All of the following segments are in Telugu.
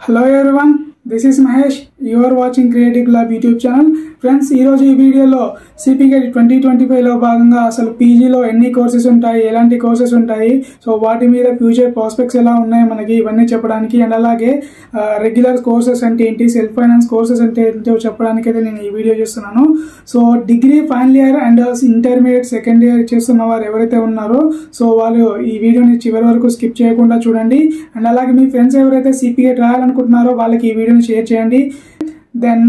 Hello everyone, this is Mahesh. You are watching Creative Lab YouTube channel. Friends ఈరోజు ఈ వీడియోలో సిపిగేట్ 2025లో భాగంగా అసలు పీజీలో ఎన్ని కోర్సెస్ ఉంటాయి, ఎలాంటి కోర్సెస్ ఉంటాయి, సో వాటి మీద ఫ్యూచర్ ప్రాస్పెక్ట్స్ ఎలా ఉన్నాయి మనకి ఇవన్నీ చెప్పడానికి, అండ్ అలాగే రెగ్యులర్ కోర్సెస్ అంటే ఏంటి, సెల్ఫ్ ఫైనాన్స్ కోర్సెస్ అంటే ఏంటో చెప్పడానికి అయితే నేను ఈ వీడియో చేస్తున్నాను. So degree final year and intermediate second year చేస్తున్న వారు ఎవరైతే ఉన్నారో సో వాళ్ళు ఈ వీడియోని చివరి వరకు స్కిప్ చేయకుండా చూడండి. అండ్ అలాగే మీ ఫ్రెండ్స్ ఎవరైతే సిపిగేట్ రాయాలనుకుంటున్నారో వాళ్ళకి ఈ వీడియోని షేర్ చేయండి. దెన్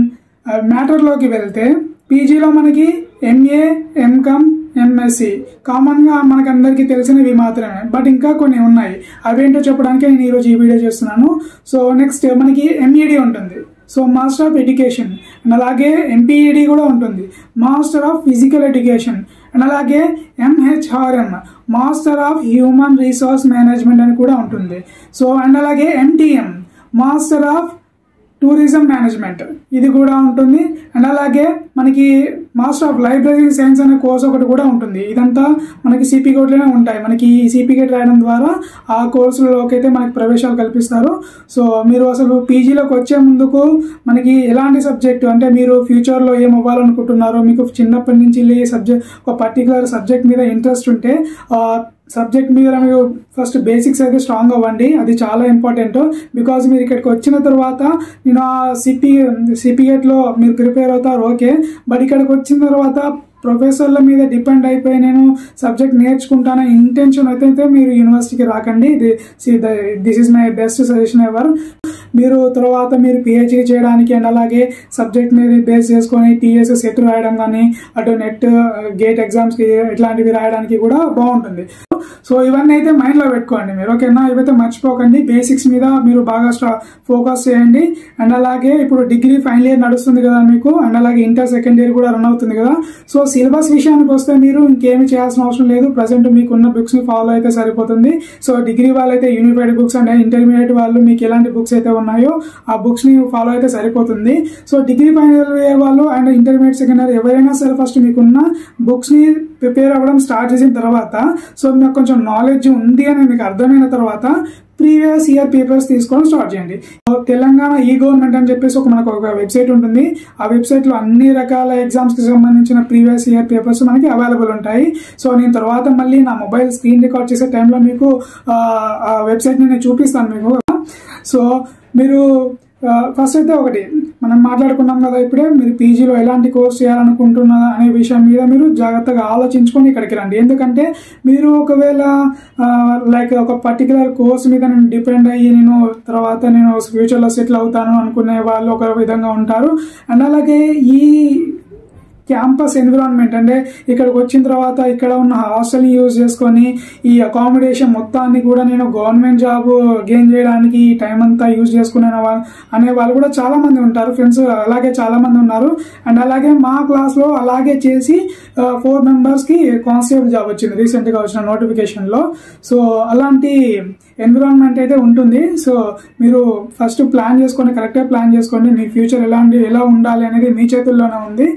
మ్యాటర్లోకి వెళ్తే పీజీలో మనకి ఎంఏ, ఎంకామ్, ఎంఎస్సి కామన్గా మనకందరికీ తెలిసినవి మాత్రమే, బట్ ఇంకా కొన్ని ఉన్నాయి. అవేంటో చెప్పడానికి నేను ఈరోజు ఈ వీడియో చేస్తున్నాను. సో నెక్స్ట్ మనకి ఎంఈడి ఉంటుంది, so master of education, and అలాగే ఎంపీఈడి కూడా ఉంటుంది, master of physical education, and అలాగే MHRM, master of human resource management అని కూడా ఉంటుంది. సో అండ్ అలాగే MTM, master of tourism management, ఇది కూడా ఉంటుంది. అండ్ అలాగే మనకి మాస్టర్ ఆఫ్ లైబ్రరీ సైన్స్ అనే కోర్స్ ఒకటి కూడా ఉంటుంది. ఇదంతా మనకి సిపిగేట్లోనే ఉంటాయి. మనకి ఈ సిపిగేట్ రాయడం ద్వారా ఆ కోర్సులలోకి అయితే మనకి ప్రవేశాలు కల్పిస్తారు. సో మీరు అసలు పీజీలోకి వచ్చే ముందుకు మనకి ఎలాంటి సబ్జెక్టు అంటే మీరు ఫ్యూచర్లో ఏం అవ్వాలనుకుంటున్నారో, మీకు చిన్నప్పటి నుంచి ఒక పర్టికులర్ సబ్జెక్ట్ మీద ఇంట్రెస్ట్ ఉంటే సబ్జెక్ట్ మీద మీరు ఫస్ట్ బేసిక్స్ అయితే స్ట్రాంగ్ అవ్వండి, అది చాలా ఇంపార్టెంట్. బికాజ్ మీరు ఇక్కడికి వచ్చిన తర్వాత నేను ఆ సిపిగేట్లో మీరు ప్రిపేర్ అవుతారు ఓకే, బట్ ఇక్కడికి వచ్చిన తర్వాత ప్రొఫెసర్ల మీద డిపెండ్ అయిపోయి నేను సబ్జెక్ట్ నేర్చుకుంటాను ఇంటెన్షన్ అయితే మీరు యూనివర్సిటీకి రాకండి. This is my best suggestion ever. మీరు తర్వాత మీరు పిహెచ్డి చేయడానికి అండ్ అలాగే సబ్జెక్ట్ మీద బేస్ చేసుకొని టీఎస్ సెట్ రాయడం కానీ, అటు నెట్ గేట్ ఎగ్జామ్స్కి ఇట్లాంటివి రాయడానికి కూడా బాగుంటుంది. సో ఇవన్నీ అయితే మైండ్లో పెట్టుకోండి మీరు, ఓకేనా? ఇవైతే మర్చిపోకండి. బేసిక్స్ మీద మీరు బాగా ఫోకస్ చేయండి. అండ్ అలాగే ఇప్పుడు డిగ్రీ ఫైనల్ ఇయర్ నడుస్తుంది కదా మీకు, అండ్ అలాగే ఇంటర్ సెకండ్ ఇయర్ కూడా రన్ అవుతుంది కదా. సో సిలబస్ విషయానికి వస్తే మీరు ఇంకేమి చేయాల్సిన అవసరం లేదు. ప్రజెంట్ మీకున్న బుక్స్ ని ఫాలో అయితే సరిపోతుంది. సో డిగ్రీ వాళ్ళైతే యూనిఫైడ్ బుక్స్ అండ్ ఇంటర్మీడియట్ వాళ్ళు మీకు ఎలాంటి బుక్స్ అయితే ఉన్నాయో ఆ బుక్స్ ని ఫాలో అయితే సరిపోతుంది. సో డిగ్రీ ఫైనల్ ఇయర్ వాళ్ళు అండ్ ఇంటర్మీడియట్ సెకండ్ ఇయర్ ఎవరైనా సరే ఫస్ట్ మీకున్న బుక్స్ ని ప్రిపేర్ అవ్వడం స్టార్ట్ చేసిన తర్వాత, సో మీకు కొంచెం నాలెడ్జ్ ఉంది అని మీకు అర్థమైన తర్వాత ప్రీవియస్ ఇయర్ పేపర్స్ తీసుకోవడం స్టార్ట్ చేయండి. తెలంగాణ ఈ గవర్నమెంట్ అని చెప్పేసి మనకు ఒక వెబ్సైట్ ఉంటుంది. ఆ వెబ్సైట్ లో అన్ని రకాల ఎగ్జామ్స్ కి సంబంధించిన ప్రీవియస్ ఇయర్ పేపర్స్ మనకి అవైలబుల్ ఉంటాయి. సో నేను తర్వాత మళ్ళీ నా మొబైల్ స్క్రీన్ రికార్డ్ చేసే టైంలో మీకు ఆ వెబ్సైట్ ని నేను చూపిస్తాను మీకు. సో మీరు ఫస్ట్ అయితే ఒకటి మనం మాట్లాడుకున్నాం కదా ఇప్పుడే, మీరు పీజీలో ఎలాంటి కోర్స్ చేయాలనుకుంటున్నా అనే విషయం మీద మీరు జాగ్రత్తగా ఆలోచించుకొని ఇక్కడికి రండి. ఎందుకంటే మీరు ఒకవేళ లైక్ ఒక పర్టికులర్ కోర్స్ మీద నేను డిపెండ్ అయ్యి నేను ఫ్యూచర్లో సెటిల్ అవుతాను అనుకునే వాళ్ళు ఒక విధంగా ఉంటారు. అండ్ అలాగే ఈ క్యాంపస్ ఎన్విరాన్మెంట్ అంటే ఇక్కడికి వచ్చిన తర్వాత ఇక్కడ ఉన్న హాస్టల్ని యూజ్ చేసుకొని ఈ అకామిడేషన్ మొత్తాన్ని కూడా నేను గవర్నమెంట్ జాబ్ గెయిన్ చేయడానికి ఈ టైం అంతా యూజ్ చేసుకునే అనే వాళ్ళు కూడా చాలా మంది ఉంటారు ఫ్రెండ్స్, అలాగే చాలా మంది ఉన్నారు. అండ్ అలాగే మా క్లాస్లో అలాగే చేసి 4 మెంబర్స్కి కానిస్టేబుల్ జాబ్ వచ్చింది రీసెంట్గా వచ్చిన నోటిఫికేషన్లో. సో అలాంటి ఎన్విరాన్మెంట్ అయితే ఉంటుంది. సో మీరు ఫస్ట్ ప్లాన్ చేసుకొని కరెక్ట్గా ప్లాన్ చేసుకోండి. మీ ఫ్యూచర్ ఎలా ఉండాలి అనేది మీ చేతుల్లోనే ఉంది.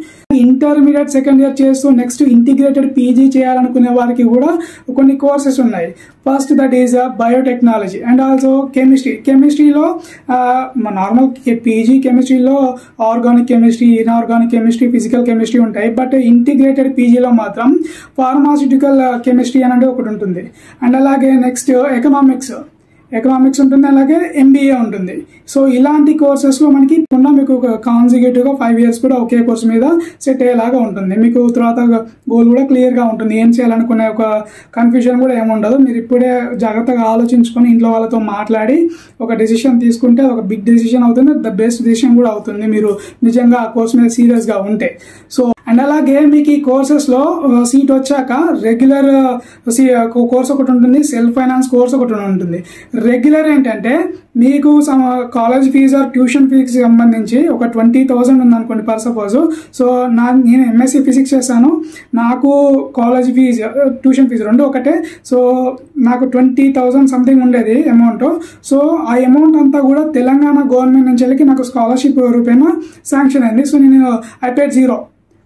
ఇంటర్మీడియట్ సెకండ్ ఇయర్ చేస్తూ నెక్స్ట్ ఇంటిగ్రేటెడ్ పీజీ చేయాలనుకునే వారికి కూడా కొన్ని కోర్సెస్ ఉన్నాయి. First that is biotechnology and also కెమిస్ట్రీలో నార్మల్ పీజీ కెమిస్ట్రీలో organic chemistry, inorganic chemistry, physical chemistry ఉంటాయి. బట్ ఇంటిగ్రేటెడ్ పీజీలో మాత్రం ఫార్మాస్యూటికల్ కెమిస్ట్రీ అనేది ఒకటి ఉంటుంది. అండ్ అలాగే నెక్స్ట్ ఎకనామిక్స్ ఉంటుంది, అలాగే ఎంబీఏ ఉంటుంది. సో ఇలాంటి కోర్సెస్లో మనకి మీకు కాన్సిక్యూటివ్గా 5 ఇయర్స్ కూడా ఒకే కోర్స్ మీద సెట్ అయ్యేలాగా ఉంటుంది. మీకు తర్వాత గోల్ కూడా క్లియర్గా ఉంటుంది. ఏం చేయాలనుకునే ఒక కన్ఫ్యూజన్ కూడా ఏముండదు. మీరు ఇప్పుడే జాగ్రత్తగా ఆలోచించుకొని ఇంట్లో వాళ్ళతో మాట్లాడి ఒక డెసిషన్ తీసుకుంటే ఒక బిగ్ డెసిషన్ అవుతుంది, ద బెస్ట్ డెసిషన్ కూడా అవుతుంది మీరు నిజంగా ఆ కోర్స్ మీద సీరియస్గా ఉంటే. సో అండ్ అలాగే మీకు ఈ కోర్సెస్లో సీట్ వచ్చాక రెగ్యులర్ కోర్స్ ఒకటి ఉంటుంది, సెల్ఫ్ ఫైనాన్స్ కోర్స్ ఒకటి ఉంటుంది. రెగ్యులర్ ఏంటంటే మీకు college fees or tuition fees సంబంధించి ఒక 20,000 ఉందనుకోండి పర్ సపోజ్. సో నేను ఎంఎస్సీ ఫిజిక్స్ చేశాను, నాకు కాలేజ్ ఫీజు ట్యూషన్ ఫీజు రెండు ఒకటే. సో నాకు 20,000 సంథింగ్ ఉండేది అమౌంట్. సో ఆ అమౌంట్ అంతా కూడా తెలంగాణ గవర్నమెంట్ నుంచి నాకు స్కాలర్షిప్ రూపేణ శాంక్షన్ అయింది. సో నేను I paid 0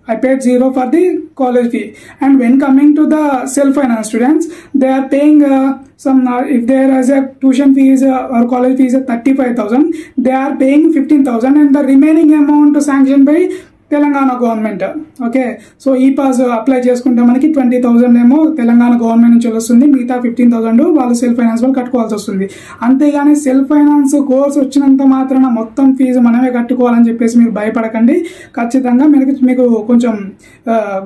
I paid 0 for the college fee. And when coming to the self-finance students, they are paying if there is a tuition fees or college fees 35,000, they are paying 15,000, and the remaining amount sanctioned by Telangana government. Okay, so ఈ పాస్ అప్లై చేసుకుంటే మనకి 20,000 ఏమో తెలంగాణ గవర్నమెంట్ నుంచి వస్తుంది, మిగతా 15,000 వాళ్ళు సెల్ఫ్ ఫైనాన్స్ వాళ్ళు కట్టుకోవాల్సి వస్తుంది. అంతేగాని సెల్ఫ్ ఫైనాన్స్ కోర్స్ వచ్చినంత మాత్రాన మొత్తం ఫీజు మనమే కట్టుకోవాలని చెప్పేసి మీరు భయపడకండి. ఖచ్చితంగా మీకు కొంచెం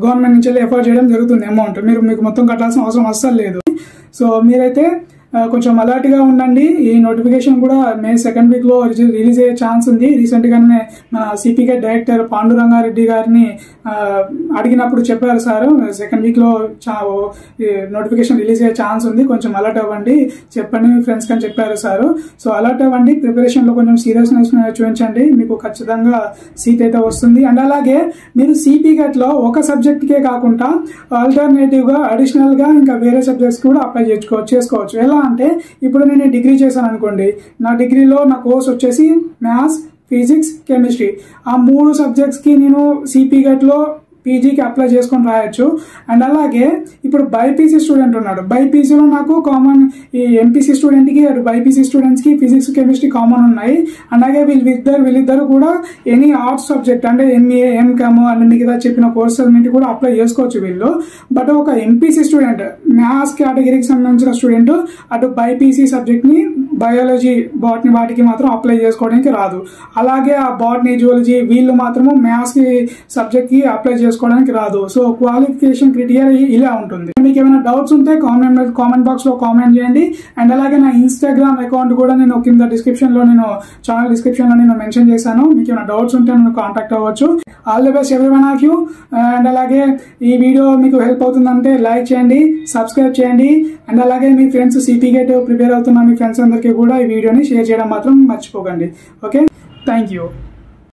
గవర్నమెంట్ నుంచి ఎఫర్ట్ చేయడం జరుగుతుంది. అమౌంట్ మీకు మొత్తం కట్టాల్సిన అవసరం అస్సలు లేదు. సో మీరైతే కొంచెం అలర్ట్గా ఉండండి. ఈ నోటిఫికేషన్ కూడా మే 2nd వీక్లో రిలీజ్ అయ్యే ఛాన్స్ ఉంది. రీసెంట్గానే మన సిపికే డైరెక్టర్ పాండురంగారెడ్డి గారిని అడిగినప్పుడు చెప్పారు సార్ 2nd వీక్లో నోటిఫికేషన్ రిలీజ్ అయ్యే ఛాన్స్ ఉంది, కొంచెం అలర్ట్ అవ్వండి, చెప్పండి మీ ఫ్రెండ్స్ అని చెప్పారు సార్. సో అలర్ట్ అవ్వండి, ప్రిపరేషన్లో కొంచెం సీరియస్నెస్ చూపించండి, మీకు ఖచ్చితంగా సీట్ అయితే వస్తుంది. అండ్ అలాగే మీరు సిపిగెట్లో ఒక సబ్జెక్ట్కే కాకుండా ఆల్టర్నేటివ్గా అడిషనల్గా ఇంకా వేరే సబ్జెక్ట్స్ కూడా అప్లై చేసుకోవచ్చు. ఎలా అంటే ఇప్పుడు నేను డిగ్రీ చేశాను అనుకోండి, నా డిగ్రీలో నా కోర్స్ వచ్చేసి మ్యాథ్స్, ఫిజిక్స్, కెమిస్ట్రీ. ఆ 3 సబ్జెక్ట్స్కి నేను సిపిగెట్లో పీజీకి అప్లై చేసుకొని రాయొచ్చు. అండ్ అలాగే ఇప్పుడు బైపీసీ స్టూడెంట్ ఉన్నాడు, బైపీసీలో నాకు కామన్ ఈ ఎంపీసీ స్టూడెంట్కి అటు బైపీసీ స్టూడెంట్స్కి ఫిజిక్స్, కెమిస్ట్రీ కామన్ ఉన్నాయి. అలాగే వీళ్ళిద్దరు కూడా ఎనీ ఆర్ట్స్ సబ్జెక్ట్ అంటే ఎంఏ, ఎంకామ్ అండ్ మిగతా చెప్పిన కోర్సెస్ అన్నింటి కూడా అప్లై చేసుకోవచ్చు వీళ్ళు. బట్ ఒక ఎంపీసీ స్టూడెంట్ మ్యాథ్స్ కేటగిరీకి సంబంధించిన స్టూడెంట్ అటు బైపీసీ సబ్జెక్ట్ని బయాలజీ, బాటనీ వాటికి మాత్రం అప్లై చేసుకోవడానికి రాదు. అలాగే ఆ బాటనీ, జువాలజీ వీళ్ళు మాత్రము మ్యాథ్స్ సబ్జెక్ట్కి అప్లై చేసుకోవడానికి రాదు. సో క్వాలిఫికేషన్ క్రైటీరియా ఇలా ఉంటుంది. మీకు ఏమైనా డౌట్స్ ఉంటే కామెంట్ బాక్స్ లో కామెంట్ చేయండి. అండ్ అలాగే నా ఇన్స్టాగ్రామ్ అకౌంట్ కూడా నేను కింద ఛానల్ డిస్క్రిప్షన్ లో నేను మెన్షన్ చేశాను. మీకు ఏమైనా డౌట్స్ ఉంటే నన్ను కాంటాక్ట్ అవ్వచ్చు. All the best everyone of you. And అలాగే ఈ వీడియో మీకు హెల్ప్ అవుతుందంటే లైక్ చేయండి, సబ్స్క్రైబ్ చేయండి. అండ్ అలాగే మీ ఫ్రెండ్స్ సిపిగెట్ ప్రిపేర్ అవుతున్న మీ ఫ్రెండ్స్ అందరికీ కూడా ఈ వీడియోని షేర్ చేయడం మాత్రం మర్చిపోకండి. Okay, thank you.